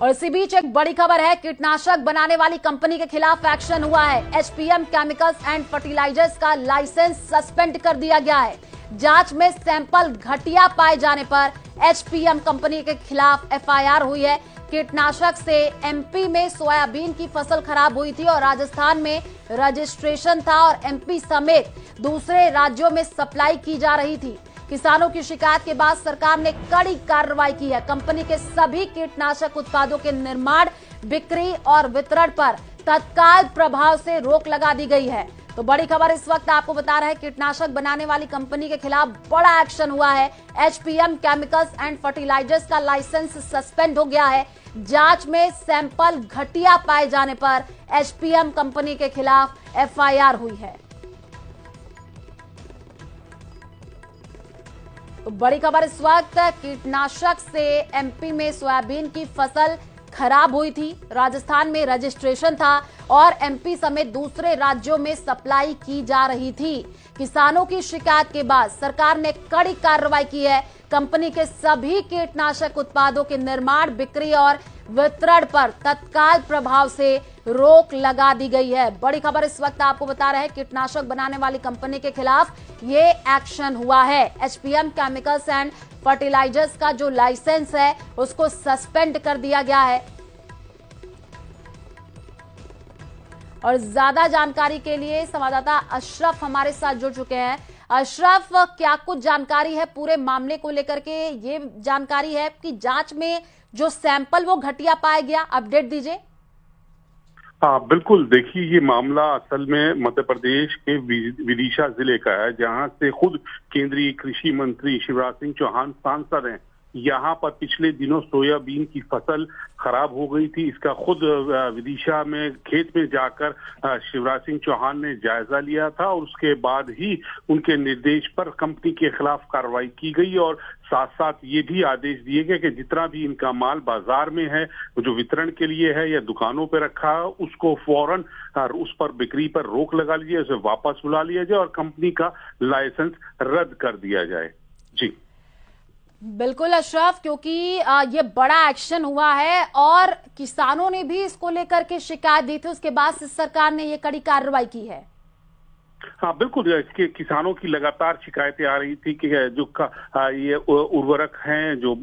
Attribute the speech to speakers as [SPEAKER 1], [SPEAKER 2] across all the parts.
[SPEAKER 1] और इसी बीच एक बड़ी खबर है, कीटनाशक बनाने वाली कंपनी के खिलाफ एक्शन हुआ है। एचपीएम केमिकल्स एंड फर्टिलाइजर्स का लाइसेंस सस्पेंड कर दिया गया है। जांच में सैंपल घटिया पाए जाने पर एचपीएम कंपनी के खिलाफ एफआईआर हुई है। कीटनाशक से एमपी में सोयाबीन की फसल खराब हुई थी और राजस्थान में रजिस्ट्रेशन था और एमपी समेत दूसरे राज्यों में सप्लाई की जा रही थी। किसानों की शिकायत के बाद सरकार ने कड़ी कार्रवाई की है। कंपनी के सभी कीटनाशक उत्पादों के निर्माण, बिक्री और वितरण पर तत्काल प्रभाव से रोक लगा दी गई है। तो बड़ी खबर इस वक्त आपको बता रहे हैं, कीटनाशक बनाने वाली कंपनी के खिलाफ बड़ा एक्शन हुआ है। एचपीएम केमिकल्स एंड फर्टिलाइजर्स का लाइसेंस सस्पेंड हो गया है। जांच में सैंपल घटिया पाए जाने पर एचपीएम कंपनी के खिलाफ एफआईआर हुई है। तो बड़ी खबर इस वक्त, कीटनाशक से एमपी में सोयाबीन की फसल खराब हुई थी, राजस्थान में रजिस्ट्रेशन था और एमपी समेत दूसरे राज्यों में सप्लाई की जा रही थी। किसानों की शिकायत के बाद सरकार ने कड़ी कार्रवाई की है। कंपनी के सभी कीटनाशक उत्पादों के निर्माण, बिक्री और वितरण पर तत्काल प्रभाव से रोक लगा दी गई है। बड़ी खबर इस वक्त आपको बता रहे हैं, कीटनाशक बनाने वाली कंपनी के खिलाफ ये एक्शन हुआ है। एचपीएम केमिकल्स एंड फर्टिलाइजर्स का जो लाइसेंस है उसको सस्पेंड कर दिया गया है। और ज्यादा जानकारी के लिए संवाददाता अशरफ हमारे साथ जुड़ चुके हैं। अशरफ, क्या कुछ जानकारी है पूरे मामले को लेकर के? ये जानकारी है कि जांच में जो सैंपल वो घटिया पाया गया, अपडेट दीजिए।
[SPEAKER 2] हाँ बिल्कुल, देखिए ये मामला असल में मध्य प्रदेश के विदिशा जिले का है, जहां से खुद केंद्रीय कृषि मंत्री शिवराज सिंह चौहान सांसद हैं। यहाँ पर पिछले दिनों सोयाबीन की फसल खराब हो गई थी। इसका खुद विदिशा में खेत में जाकर शिवराज सिंह चौहान ने जायजा लिया था और उसके बाद ही उनके निर्देश पर कंपनी के खिलाफ कार्रवाई की गई और साथ साथ ये भी आदेश दिए गए कि जितना भी इनका माल बाजार में है, जो वितरण के लिए है या दुकानों पे रखा है, उसको फौरन उस पर बिक्री पर रोक लगा लीजिए, उसे वापस बुला लिया जाए और कंपनी का लाइसेंस रद्द कर दिया जाए। जी
[SPEAKER 1] बिल्कुल अशरफ, क्योंकि ये बड़ा एक्शन हुआ है और किसानों ने भी इसको लेकर के शिकायत दी थी, उसके बाद सरकार ने ये कड़ी कार्रवाई की है।
[SPEAKER 2] हाँ बिल्कुल, इसके किसानों की लगातार शिकायतें आ रही थी कि जो ये उर्वरक हैं, जो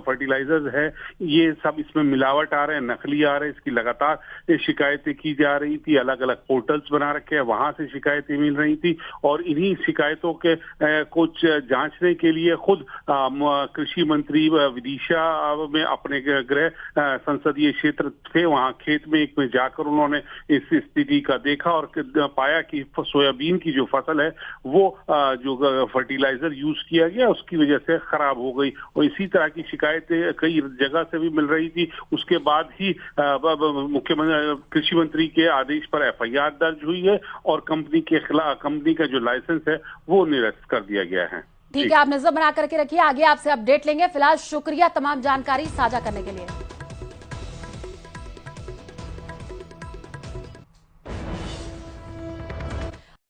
[SPEAKER 2] फर्टिलाइजर्स है, ये सब इसमें मिलावट आ रहे हैं, नकली आ रहे हैं। इसकी लगातार शिकायतें की जा रही थी। अलग अलग पोर्टल्स बना रखे हैं, वहां से शिकायतें मिल रही थी और इन्हीं शिकायतों के कुछ जांचने के लिए खुद कृषि मंत्री विदिशा में अपने गृह संसदीय क्षेत्र थे, वहां खेत में एक में जाकर उन्होंने इस स्थिति का देखा और पाया कि सोयाबीन की जो फसल है वो जो फर्टिलाइजर यूज किया गया उसकी वजह से खराब हो गई और इसी तरह की शिकायतें कई जगह से भी मिल रही थी। उसके बाद ही मुख्यमंत्री कृषि मंत्री के आदेश पर एफआईआर दर्ज हुई है और कंपनी के खिलाफ कंपनी का जो लाइसेंस है वो निरस्त कर दिया गया है।
[SPEAKER 1] ठीक है, आप नजर बना करके रखिए, आगे आपसे अपडेट लेंगे। फिलहाल शुक्रिया तमाम जानकारी साझा करने के लिए।